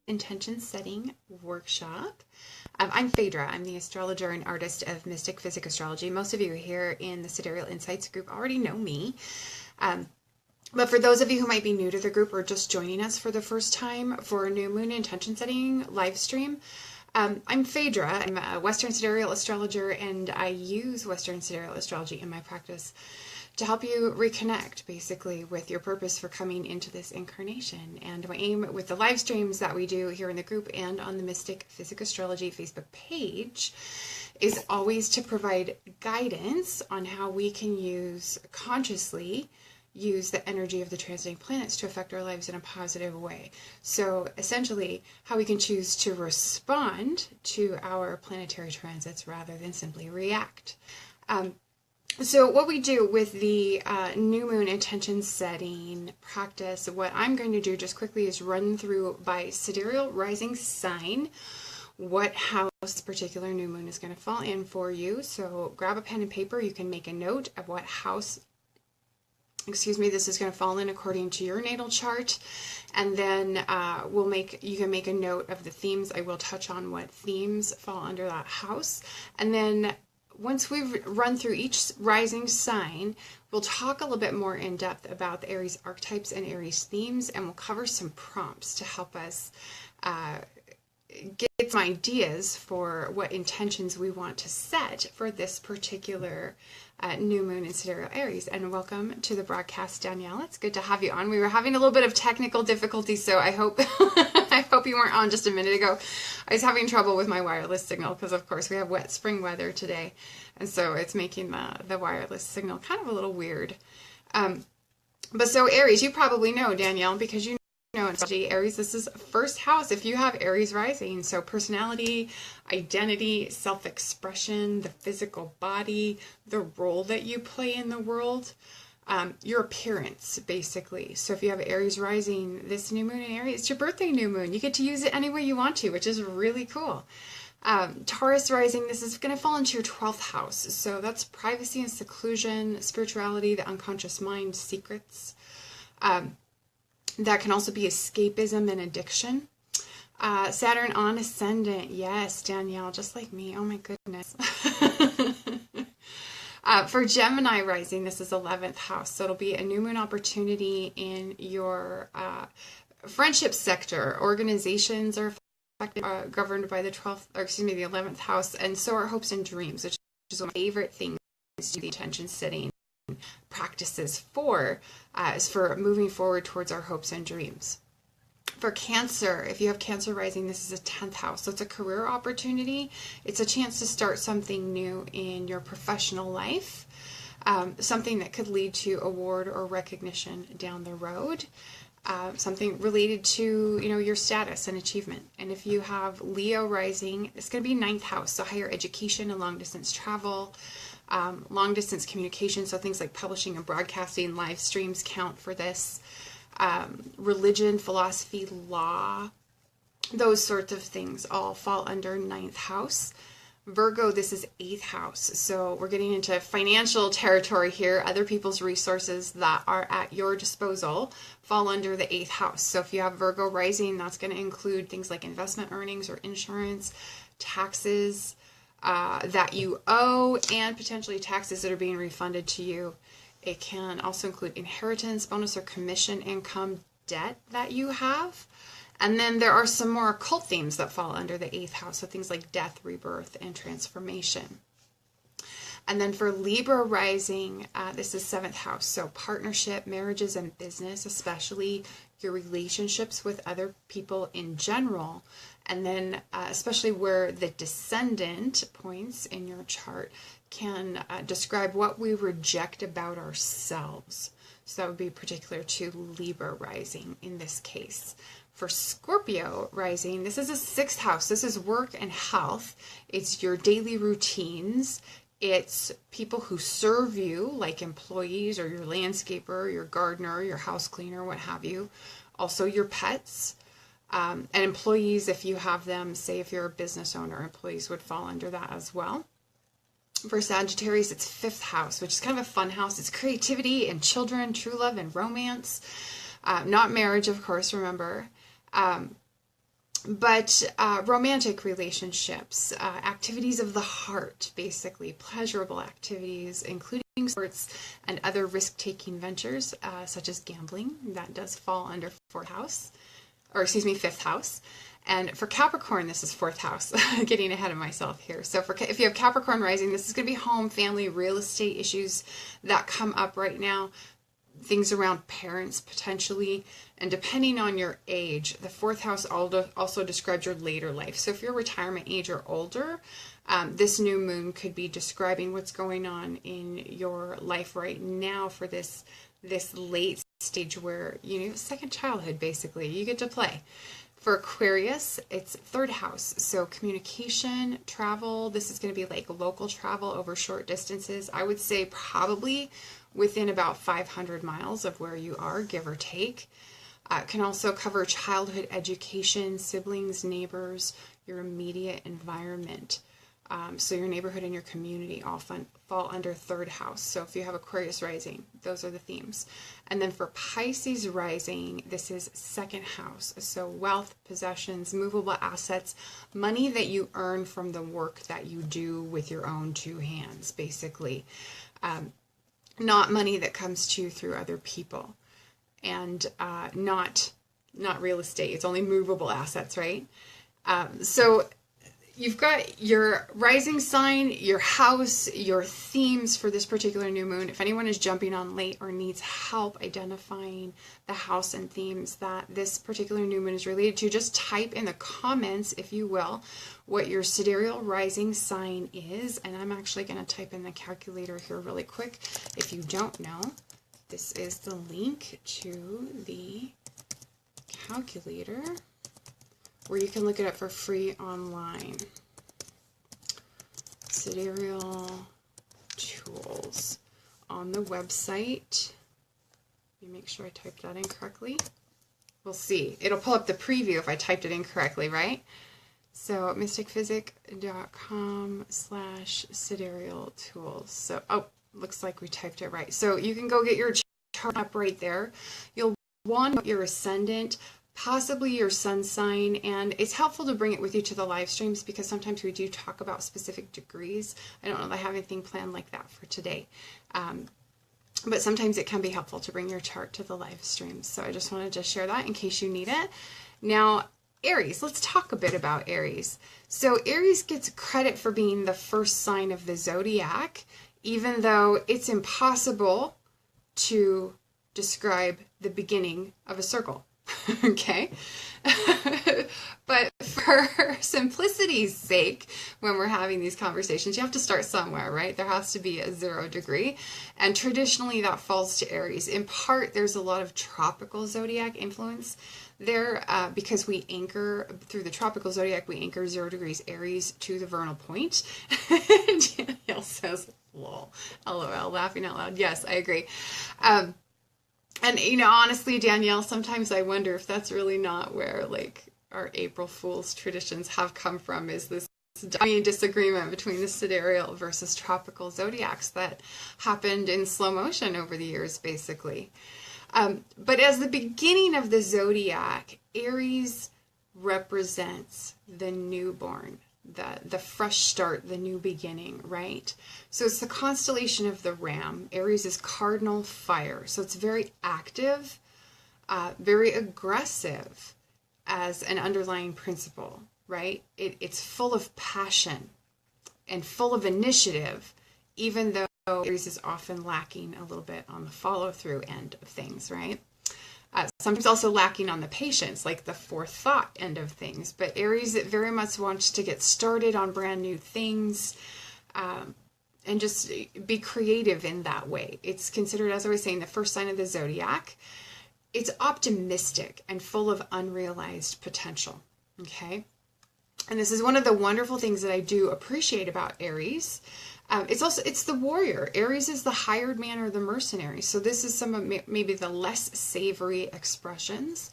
intention setting workshop. I'm Phaedra. I'm the astrologer and artist of Mystick, Physick, Astrology. Most of you here in the Sidereal Insights group already know me. But for those of you who might be new to the group or just joining us for the first time for a new moon intention setting live stream, I'm Phaedra. I'm a Western Sidereal astrologer, and I use Western Sidereal astrology in my practice to help you reconnect basically with your purpose for coming into this incarnation. And my aim with the live streams that we do here in the group and on the Mystick Physick Astrology Facebook page is always to provide guidance on how we can consciously use the energy of the transiting planets to affect our lives in a positive way. So essentially, how we can choose to respond to our planetary transits rather than simply react. So what we do with the new moon intention setting practice, what I'm going to do just quickly is run through by sidereal rising sign what house this particular new moon is going to fall in for you. So grab a pen and paper. You can make a note of what house, this is going to fall in according to your natal chart. And then you can make a note of the themes. I will touch on what themes fall under that house. And then once we've run through each rising sign, we'll talk a little bit more in depth about the Aries archetypes and Aries themes, and we'll cover some prompts to help us get some ideas for what intentions we want to set for this particular new moon in Sidereal Aries. And welcome to the broadcast, Danielle. It's good to have you on. We were having a little bit of technical difficulty, so I hope I hope you weren't on just a minute ago. I was having trouble with my wireless signal because, of course, we have wet spring weather today, and so it's making the wireless signal kind of a little weird. But so Aries, you probably know, Danielle, because you know in astrology, Aries, this is first house if you have Aries rising. So personality, identity, self-expression, the physical body, the role that you play in the world, your appearance, basically. So if you have Aries rising, this new moon in Aries, it's your birthday new moon. You get to use it any way you want to, which is really cool. Taurus rising, this is going to fall into your 12th house. So that's privacy and seclusion, spirituality, the unconscious mind, secrets. That can also be escapism and addiction. Saturn on ascendant. Yes, Danielle, just like me. Oh my goodness. For Gemini rising, this is 11th house. So it'll be a new moon opportunity in your friendship sector. Organizations are governed by the 11th house, and so are hopes and dreams, which is one of my favorite things to the intention setting practices for, is for moving forward towards our hopes and dreams. For Cancer, if you have Cancer rising, this is a 10th house. So it's a career opportunity. It's a chance to start something new in your professional life, something that could lead to award or recognition down the road, something related to your status and achievement. And if you have Leo rising, it's going to be 9th house, so higher education and long distance travel. Long distance communication, so things like publishing and broadcasting, live streams count for this. Religion, philosophy, law, those sorts of things all fall under 9th house. Virgo, this is 8th house. So we're getting into financial territory here. Other people's resources that are at your disposal fall under the 8th house. So if you have Virgo rising, that's going to include things like investment earnings or insurance, taxes that you owe, and potentially taxes that are being refunded to you. It can also include inheritance, bonus or commission income, debt that you have. And then there are some more occult themes that fall under the 8th house, so things like death, rebirth, and transformation. And then for Libra rising, this is 7th house, so partnership, marriages, and business, especially your relationships with other people in general. And then especially where the descendant points in your chart can describe what we reject about ourselves. So that would be particular to Libra rising in this case. For Scorpio rising, this is a 6th house. This is work and health. It's your daily routines. It's people who serve you, like employees or your landscaper, your gardener, your house cleaner, what have you. Also your pets. And employees, if you have them, say if you're a business owner, employees would fall under that as well. For Sagittarius, it's 5th house, which is kind of a fun house. It's creativity and children, true love and romance. Not marriage, of course, remember. But romantic relationships, activities of the heart, basically, pleasurable activities, including sports and other risk-taking ventures, such as gambling, that does fall under fifth house. And for Capricorn, this is fourth house. Getting ahead of myself here. So if you have Capricorn rising, this is going to be home, family, real estate issues that come up right now. Things around parents, potentially. And depending on your age, the fourth house also describes your later life. So if you're retirement age or older, this new moon could be describing what's going on in your life right now for this late stage where you have second childhood, basically. You get to play. For Aquarius, it's third house. So communication, travel, this is going to be like local travel over short distances. I would say probably within about 500 miles of where you are, give or take. Can also cover childhood education, siblings, neighbors, your immediate environment. So your neighborhood and your community all fall under third house. So if you have Aquarius rising, those are the themes. And then for Pisces rising, this is second house. So wealth, possessions, movable assets, money that you earn from the work that you do with your own two hands, basically. Not money that comes to you through other people. And not real estate. It's only movable assets, right? So you've got your rising sign, your house, your themes for this particular new moon. If anyone is jumping on late or needs help identifying the house and themes that this particular new moon is related to, just type in the comments, if you will, what your sidereal rising sign is. And I'm actually going to type in the calculator here really quick. If you don't know, this is the link to the calculator where you can look it up for free online. Sidereal tools on the website. Let me make sure I typed that in correctly. We'll see. It'll pull up the preview if I typed it incorrectly, right? So mystickphysick.com/sidereal tools. So, looks like we typed it right. So you can go get your chart up right there. You'll want your ascendant, possibly your sun sign, and it's helpful to bring it with you to the live streams because sometimes we do talk about specific degrees. I don't know if I have anything planned like that for today. But sometimes it can be helpful to bring your chart to the live streams. So I just wanted to share that in case you need it. Now, Aries, let's talk a bit about Aries. So Aries gets credit for being the first sign of the zodiac, even though it's impossible to describe the beginning of a circle. Okay? But for simplicity's sake, when we're having these conversations, you have to start somewhere, right? There has to be a 0 degree. And traditionally that falls to Aries. In part, there's a lot of tropical zodiac influence there because we anchor, through the tropical zodiac, we anchor 0 degrees Aries to the vernal point. Danielle says, lol, LOL, laughing out loud. Yes, I agree. And, honestly, Danielle, sometimes I wonder if that's really not where, our April Fool's traditions have come from, is this disagreement between the sidereal versus tropical zodiacs that happened in slow motion over the years, basically. But as the beginning of the zodiac, Aries represents the newborn, the fresh start, the new beginning, right? So it's the constellation of the Ram. Aries is cardinal fire, so it's very active, very aggressive as an underlying principle, right? It's full of passion and full of initiative, even though Aries is often lacking a little bit on the follow-through end of things, right? Sometimes also lacking on the patience, like the forethought end of things. But Aries very much wants to get started on brand new things and just be creative in that way. It's considered, as I was saying, the first sign of the zodiac. It's optimistic and full of unrealized potential, okay? And this is one of the wonderful things that I do appreciate about Aries. It's the warrior. Aries is the hired man or the mercenary. So this is some of maybe the less savory expressions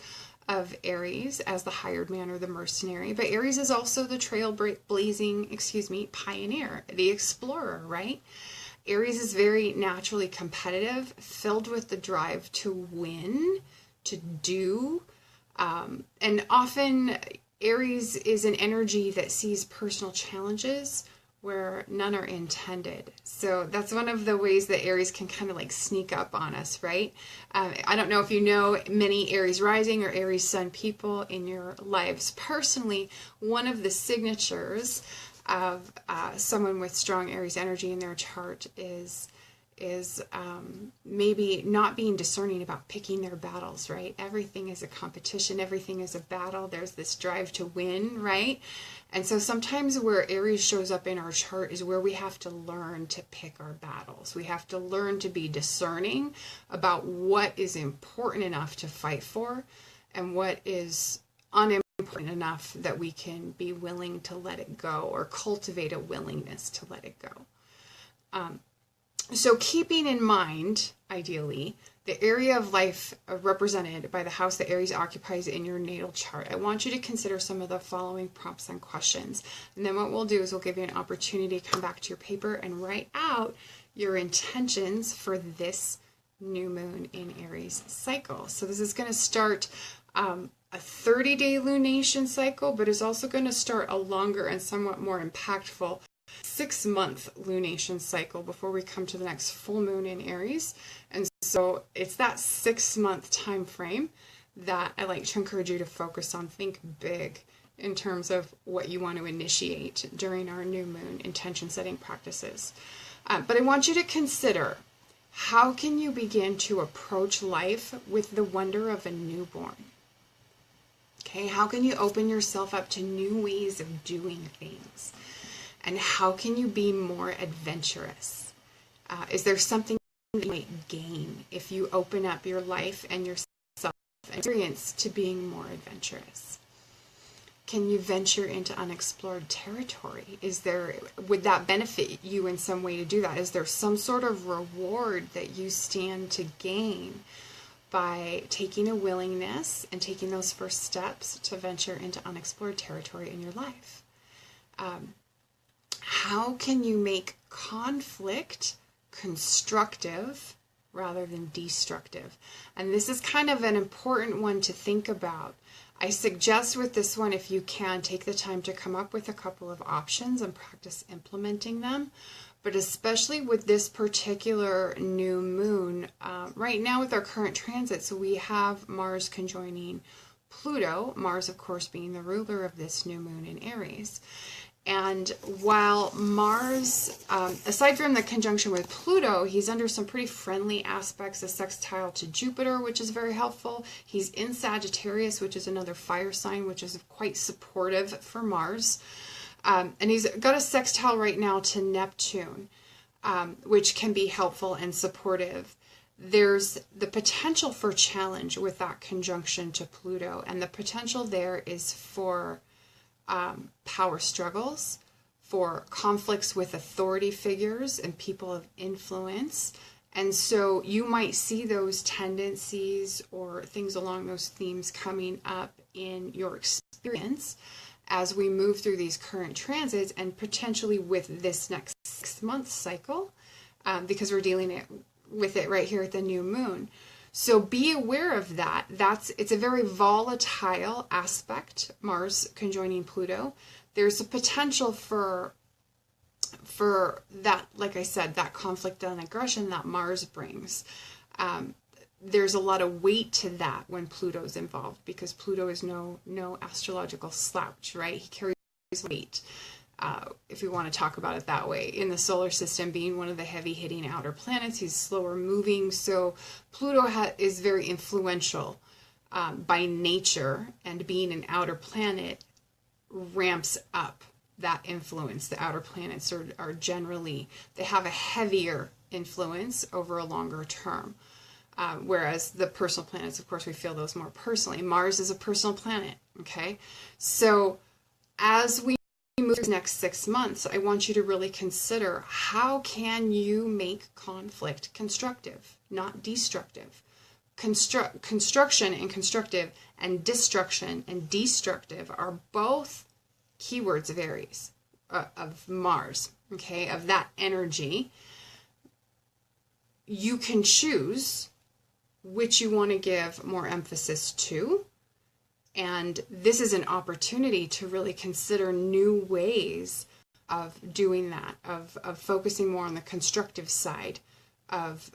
of Aries as the hired man or the mercenary. But Aries is also the trailblazing, pioneer, the explorer, right? Aries is very naturally competitive, filled with the drive to win, to do, and often Aries is an energy that sees personal challenges where none are intended. So that's one of the ways that Aries can kind of like sneak up on us, right? I don't know if you know many Aries rising or Aries sun people in your lives. Personally, one of the signatures of someone with strong Aries energy in their chart is maybe not being discerning about picking their battles, right? Everything is a competition. Everything is a battle. There's this drive to win, right? And so sometimes where Aries shows up in our chart is where we have to learn to pick our battles. We have to learn to be discerning about what is important enough to fight for and what is unimportant enough that we can be willing to let it go or cultivate a willingness to let it go. So keeping in mind, ideally, the area of life represented by the house that Aries occupies in your natal chart, I want you to consider some of the following prompts and questions. And then what we'll do is we'll give you an opportunity to come back to your paper and write out your intentions for this new moon in Aries cycle. So this is going to start a 30-day lunation cycle, but it's also going to start a longer and somewhat more impactful 6-month lunation cycle before we come to the next full moon in Aries. And so it's that 6-month time frame that I like to encourage you to focus on. Think big in terms of what you want to initiate during our new moon intention setting practices. But I want you to consider, how can you begin to approach life with the wonder of a newborn? Okay, how can you open yourself up to new ways of doing things? And how can you be more adventurous? Is there something you might gain if you open up your life and your self-experience to being more adventurous? Can you venture into unexplored territory? Would that benefit you in some way to do that? Is there some sort of reward that you stand to gain by taking a willingness and taking those first steps to venture into unexplored territory in your life? How can you make conflict constructive rather than destructive? And this is kind of an important one to think about. I suggest with this one, if you can, take the time to come up with a couple of options and practice implementing them. But especially with this particular new moon, right now with our current transits, we have Mars conjoining Pluto, Mars, of course, being the ruler of this new moon in Aries. And while Mars, aside from the conjunction with Pluto, he's under some pretty friendly aspects, a sextile to Jupiter, which is very helpful. He's in Sagittarius, which is another fire sign, which is quite supportive for Mars. And he's got a sextile right now to Neptune, which can be helpful and supportive. There's the potential for challenge with that conjunction to Pluto, and the potential there is for power struggles, for conflicts with authority figures and people of influence. And so you might see those tendencies or things along those themes coming up in your experience as we move through these current transits and potentially with this next 6-month cycle, because we're dealing with it right here at the new moon. So be aware of that. It's a very volatile aspect, Mars conjoining Pluto. There's a potential for that, like I said, that conflict and aggression that Mars brings. There's a lot of weight to that when Pluto's involved, because Pluto is no astrological slouch, right? He carries weight. If we want to talk about it that way, in the solar system, being one of the heavy-hitting outer planets, he's slower moving. So Pluto is very influential by nature, and being an outer planet ramps up that influence. The outer planets are generally, they have a heavier influence over a longer term. Whereas the personal planets, of course, we feel those more personally. Mars is a personal planet, okay? So as we move through the next 6 months, I want you to really consider, how can you make conflict constructive, not destructive? Construction and constructive, and destruction and destructive are both keywords of Aries, of Mars, okay, of that energy. You can choose which you want to give more emphasis to, And this is an opportunity to really consider new ways of doing that, of focusing more on the constructive side of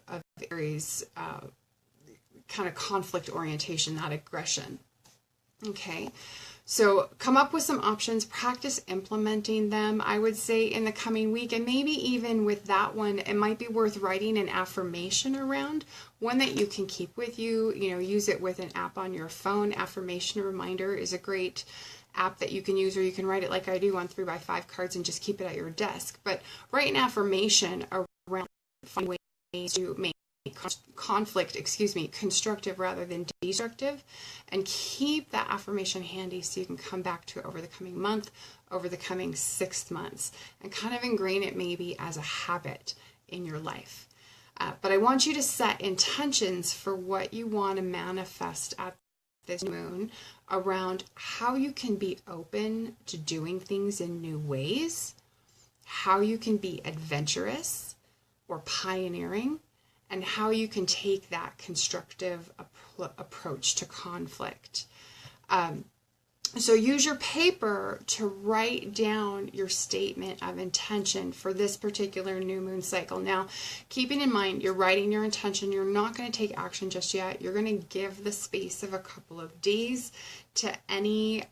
Aries kind of conflict orientation, not aggression. Okay, so come up with some options, practice implementing them, I would say, in the coming week. And maybe even with that one, it might be worth writing an affirmation around, one that you can keep with you. You know, use it with an app on your phone. Affirmation Reminder is a great app that you can use, or you can write it like I do on 3x5 cards and just keep it at your desk. But write an affirmation around finding ways to make conflict, constructive rather than destructive, and keep that affirmation handy so you can come back to it over the coming month, over the coming 6 months, and kind of ingrain it maybe as a habit in your life. But I want you to set intentions for what you want to manifest at this moon around how you can be open to doing things in new ways, how you can be adventurous or pioneering, and how you can take that constructive approach to conflict. So use your paper to write down your statement of intention for this particular new moon cycle. Now, keeping in mind, you're writing your intention. You're not going to take action just yet. You're going to give the space of a couple of days to any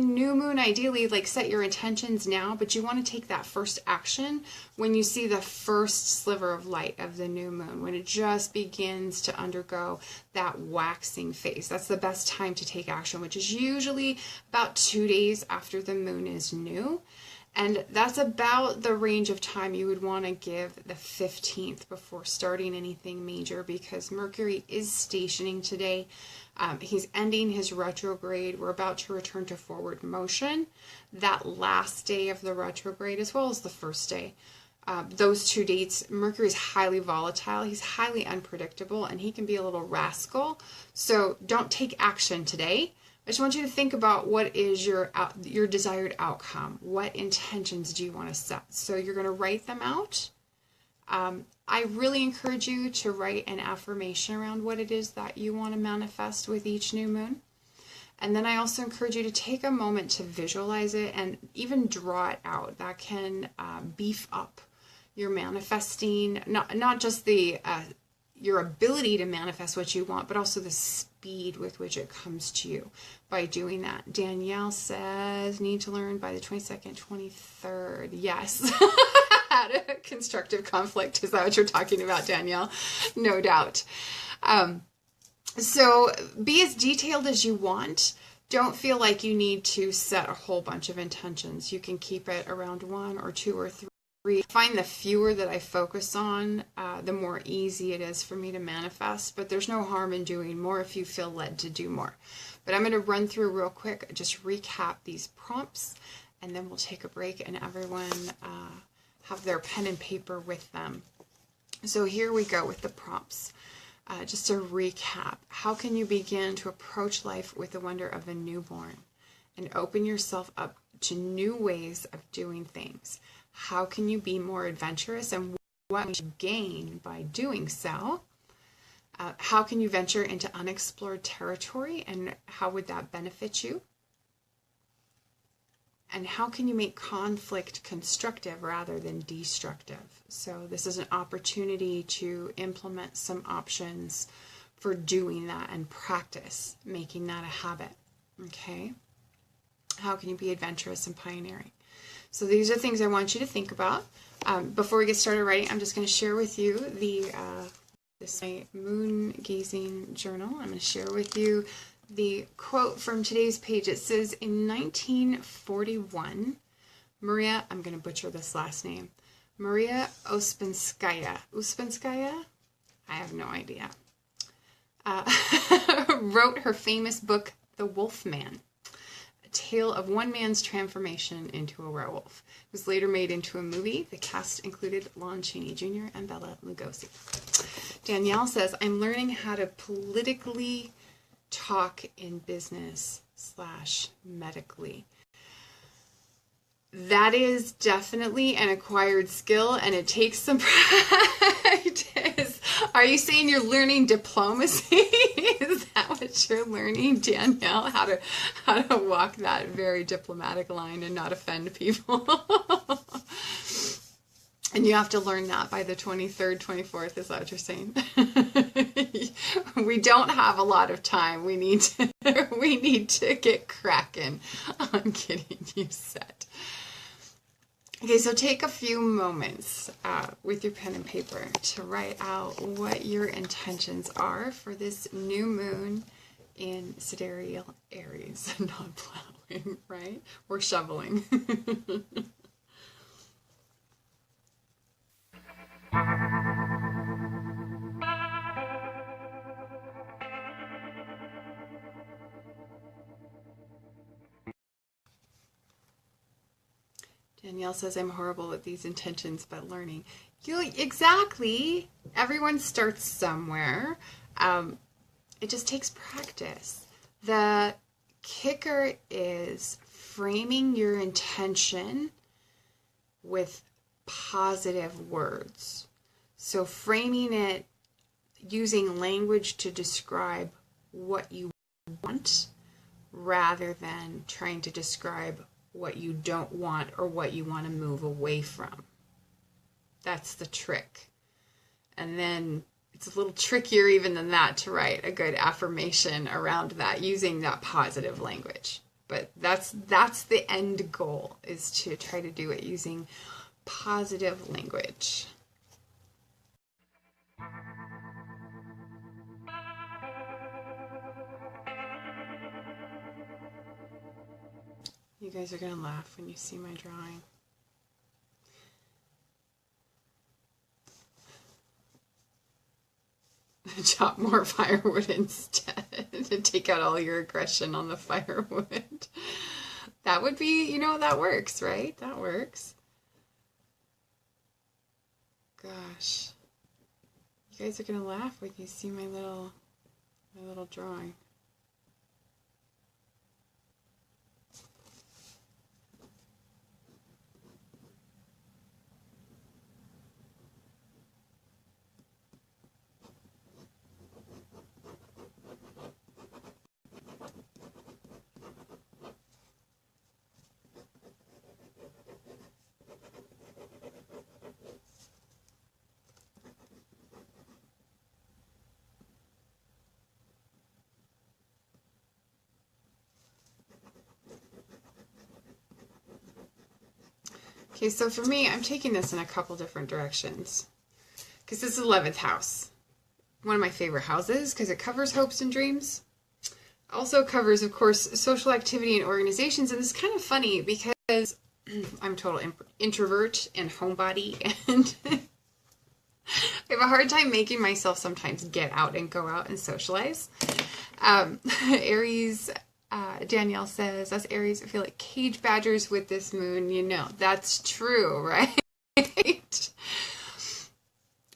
new moon. Ideally, like, set your intentions now, but you want to take that first action when you see the first sliver of light of the new moon, when it just begins to undergo that waxing phase. That's the best time to take action, which is usually about 2 days after the moon is new. And that's about the range of time you would want to give the 15th before starting anything major, because Mercury is stationing today. He's ending his retrograde. We're about to return to forward motion. That last day of the retrograde, as well as the first day, those 2 dates, Mercury is highly volatile. He's highly unpredictable, and he can be a little rascal. So don't take action today. I just want you to think about what is your desired outcome. What intentions do you want to set? So you're going to write them out. I really encourage you to write an affirmation around what it is that you want to manifest with each new moon. And then I also encourage you to take a moment to visualize it and even draw it out. That can beef up your manifesting, not just the your ability to manifest what you want, but also the speed with which it comes to you by doing that. Danielle says, need to learn by the 22nd, 23rd. Yes. Had a constructive conflict. Is that what you're talking about, Danielle? No doubt. So be as detailed as you want. Don't feel like you need to set a whole bunch of intentions. You can keep it around 1 or 2 or 3. I find the fewer that I focus on, the more easy it is for me to manifest, but there's no harm in doing more if you feel led to do more. But I'm going to run through real quick, just recap these prompts, and then we'll take a break and everyone have their pen and paper with them. So here we go with the prompts. Just to recap, how can you begin to approach life with the wonder of a newborn and open yourself up to new ways of doing things? How can you be more adventurous, and what can you gain by doing so? How can you venture into unexplored territory, and how would that benefit you? And how can you make conflict constructive rather than destructive? So this is an opportunity to implement some options for doing that and practice making that a habit. Okay? How can you be adventurous and pioneering? So these are things I want you to think about. Before we get started writing, I'm just going to share with you this is my moon gazing journal. I'm going to share with you the quote from today's page. It says, in 1941, Maria, I'm going to butcher this last name, Maria Uspenskaya, I have no idea, wrote her famous book, The Wolf Man, a tale of one man's transformation into a werewolf. It was later made into a movie. The cast included Lon Chaney Jr. and Bela Lugosi. Danielle says, I'm learning how to politically talk in business / medically. That is definitely an acquired skill, and it takes some practice. Are you saying you're learning diplomacy? Is that what you're learning, Danielle? How to walk that very diplomatic line and not offend people? And you have to learn that by the 23rd, 24th. Is that what you're saying? We don't have a lot of time. We need to get cracking on getting you set. Okay, so take a few moments with your pen and paper to write out what your intentions are for this new moon in Sidereal Aries. Not plowing, right? Or shoveling. Danielle says, I'm horrible at these intentions, but learning. Exactly. Everyone starts somewhere. It just takes practice. The kicker is framing your intention with positive words. So framing it using language to describe what you want rather than trying to describe what you don't want or what you want to move away from. That's the trick. And then it's a little trickier even than that to write a good affirmation around that using that positive language. But that's the end goal, is to try to do it using positive language. You guys are going to laugh when you see my drawing. Chop more firewood instead to take out all your aggression on the firewood. That would be, that works, right? That works. Gosh. You guys are going to laugh when you see my little drawing. Okay, so for me, I'm taking this in a couple different directions. Because this is 11th house. One of my favorite houses because it covers hopes and dreams. Also covers, of course, social activity and organizations. And it's kind of funny because I'm a total introvert and homebody. And I have a hard time making myself sometimes get out and go out and socialize. Aries... Danielle says, us Aries feel like cage badgers with this moon. That's true, right?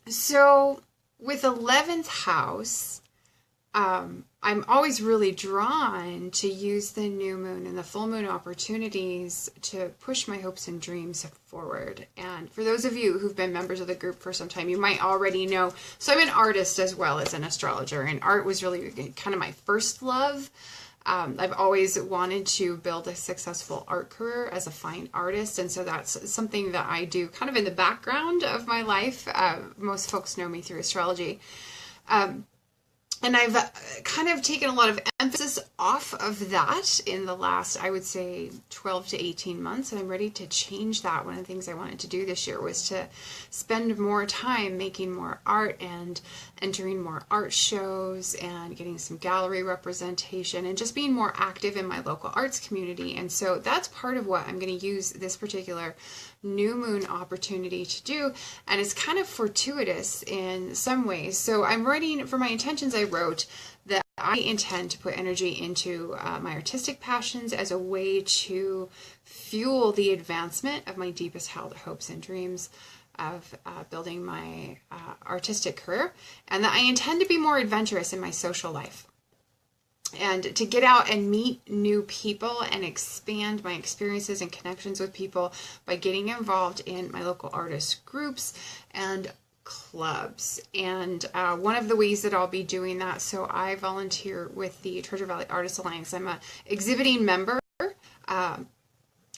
So with 11th house, I'm always really drawn to use the new moon and the full moon opportunities to push my hopes and dreams forward. And for those of you who've been members of the group for some time, you might already know. So I'm an artist as well as an astrologer, and art was really kind of my first love. I've always wanted to build a successful art career as a fine artist, and so that's something that I do kind of in the background of my life. Most folks know me through astrology. And I've kind of taken a lot of emphasis off of that in the last, I would say, 12 to 18 months, and I'm ready to change that. One of the things I wanted to do this year was to spend more time making more art and entering more art shows and getting some gallery representation and just being more active in my local arts community. And so that's part of what I'm going to use this particular new moon opportunity to do, and it's kind of fortuitous in some ways. So I'm writing, for my intentions, I wrote that I intend to put energy into my artistic passions as a way to fuel the advancement of my deepest held hopes and dreams of building my artistic career, and that I intend to be more adventurous in my social life and to get out and meet new people and expand my experiences and connections with people by getting involved in my local artist groups and clubs. And one of the ways that I'll be doing that, so I volunteer with the Treasure Valley Artists Alliance. I'm a exhibiting member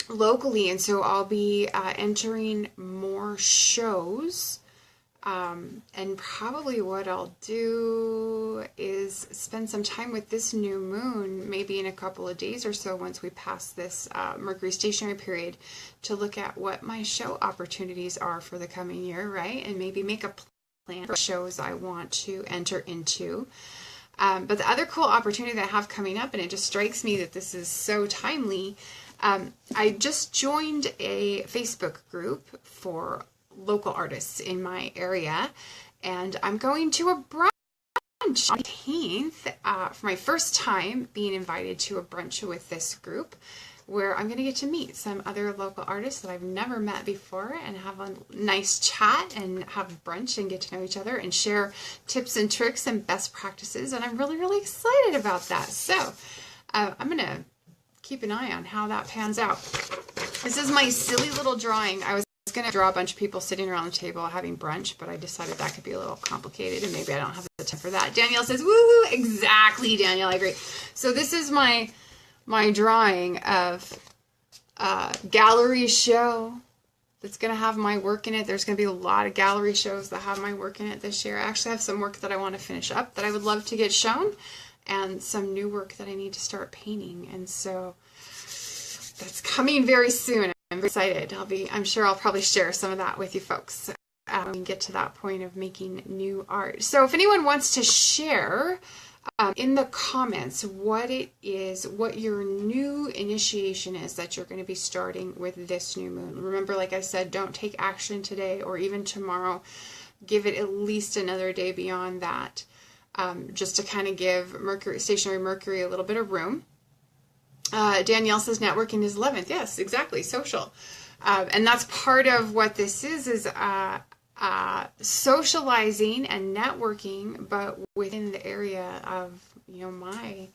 locally, and so I'll be entering more shows. And probably what I'll do is spend some time with this new moon, maybe in a couple of days or so once we pass this Mercury stationary period, to look at what my show opportunities are for the coming year, right? And maybe make a plan for shows I want to enter into. But the other cool opportunity that I have coming up, and it just strikes me that this is so timely, I just joined a Facebook group for local artists in my area, and I'm going to a brunch on the 18th for my first time being invited to a brunch with this group, where I'm going to get to meet some other local artists that I've never met before and have a nice chat and have brunch and get to know each other and share tips and tricks and best practices, and I'm really, really excited about that. So I'm going to keep an eye on how that pans out. This is my silly little drawing. I was going to draw a bunch of people sitting around the table having brunch, but I decided that could be a little complicated and maybe I don't have the time for that. Danielle says, woohoo! Exactly, Danielle, I agree. So this is my drawing of a gallery show that's going to have my work in it. There's going to be a lot of gallery shows that have my work in it this year. I actually have some work that I want to finish up that I would love to get shown, and some new work that I need to start painting. And so that's coming very soon. I'm very excited. I'm sure I'll probably share some of that with you folks when we get to that point of making new art. So if anyone wants to share in the comments what it is, what your new initiation is that you're going to be starting with this new moon. Remember, like I said, don't take action today or even tomorrow. Give it at least another day beyond that. Just to kind of give stationary Mercury a little bit of room. Danielle says networking is 11th. Yes, exactly. Social. And that's part of what this is socializing and networking, but within the area of, my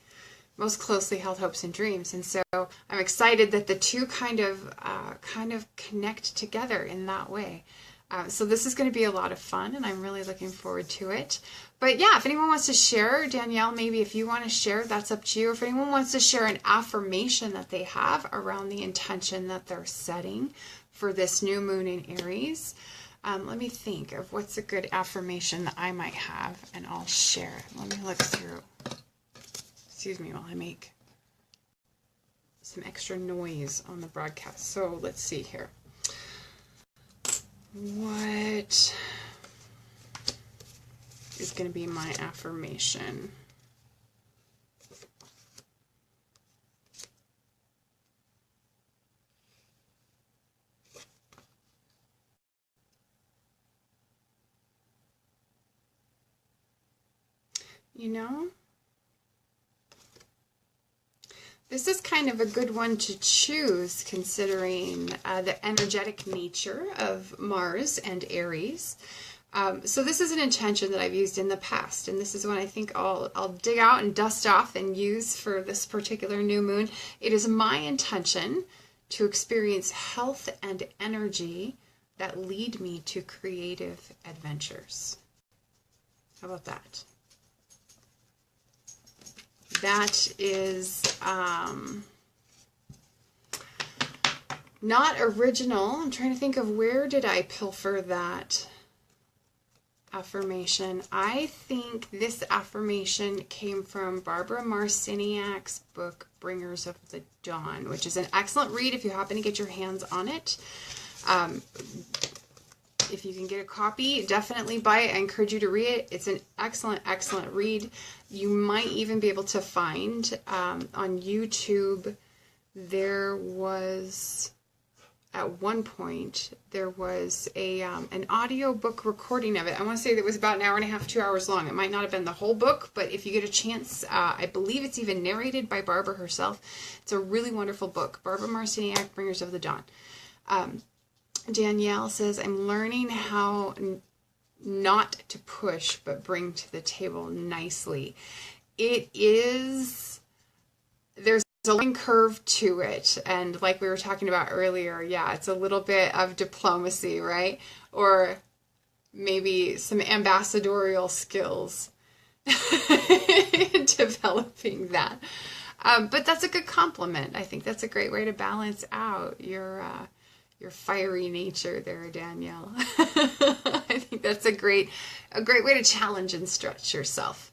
most closely held hopes and dreams. And so I'm excited that the two kind of connect together in that way. So this is going to be a lot of fun, and I'm really looking forward to it. But yeah, if anyone wants to share, Danielle, maybe if you want to share, that's up to you. If anyone wants to share an affirmation that they have around the intention that they're setting for this new moon in Aries, let me think of what's a good affirmation that I might have, and I'll share it. Let me look through. Excuse me while I make some extra noise on the broadcast. So let's see here. What is going to be my affirmation? This is kind of a good one to choose considering the energetic nature of Mars and Aries. So this is an intention that I've used in the past, and this is one I think I'll dig out and dust off and use for this particular new moon. It is my intention to experience health and energy that lead me to creative adventures. How about that? That is not original. I'm trying to think of where did I pilfer that affirmation. I think this affirmation came from Barbara Marciniak's book, Bringers of the Dawn, which is an excellent read if you happen to get your hands on it. If you can get a copy, definitely buy it. I encourage you to read it. It's an excellent, excellent read. You might even be able to find on YouTube, there was, at one point, there was an audio book recording of it. I want to say that it was about an hour and a half, 2 hours long. It might not have been the whole book, but if you get a chance, I believe it's even narrated by Barbara herself. It's a really wonderful book. Barbara Marciniak, Bringers of the Dawn. Danielle says, I'm learning how not to push, but bring to the table nicely. It is, there's a learning curve to it. And like we were talking about earlier, yeah, it's a little bit of diplomacy, right? Or maybe some ambassadorial skills developing that. But that's a good compliment. I think that's a great way to balance out your fiery nature there, Danielle. I think that's a great way to challenge and stretch yourself.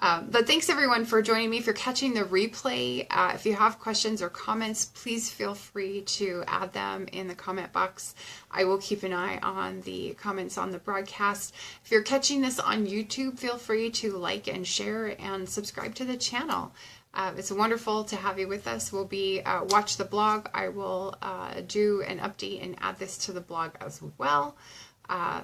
But thanks everyone for joining me. If you're catching the replay, if you have questions or comments, please feel free to add them in the comment box. I will keep an eye on the comments on the broadcast. If you're catching this on YouTube, feel free to like and share and subscribe to the channel. It's wonderful to have you with us. We'll be watch the blog. I will do an update and add this to the blog as well.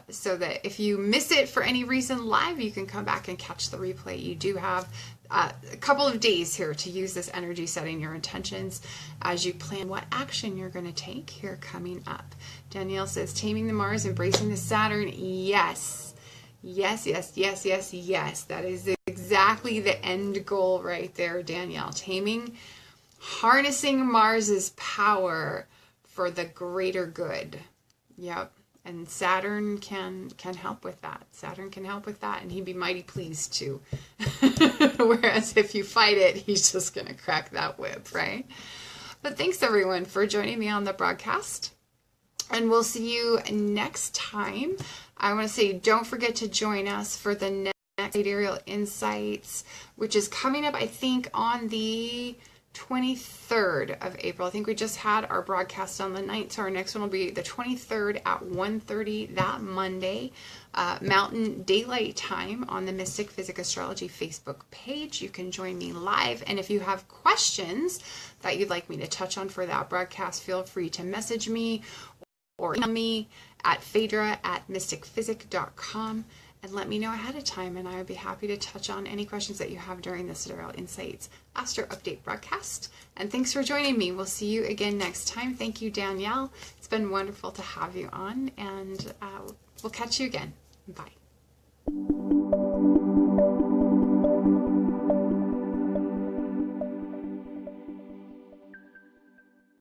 So that if you miss it for any reason live, you can come back and catch the replay. You do have a couple of days here to use this energy, setting your intentions as you plan what action you're going to take here coming up. Danielle says, taming the Mars, embracing the Saturn. Yes. Yes, yes, yes, yes, yes. That is exactly the end goal right there, Danielle. Taming, harnessing Mars's power for the greater good. Yep. And Saturn can help with that. Saturn can help with that, and he'd be mighty pleased too. Whereas if you fight it, he's just going to crack that whip, right? But thanks everyone for joining me on the broadcast. And we'll see you next time. I want to say, don't forget to join us for the next Sidereal Insights, which is coming up, I think, on the 23rd of April. I think we just had our broadcast on the 9th, so our next one will be the 23rd at 1:30 that Monday, Mountain Daylight Time, on the Mystick Physick Astrology Facebook page. You can join me live, and if you have questions that you'd like me to touch on for that broadcast, feel free to message me or email me at phaedra@mystickphysick.com and let me know ahead of time, and I would be happy to touch on any questions that you have during the Sidereal Insights Astro Update broadcast. And thanks for joining me. We'll see you again next time. Thank you, Danielle. It's been wonderful to have you on, and we'll catch you again. Bye.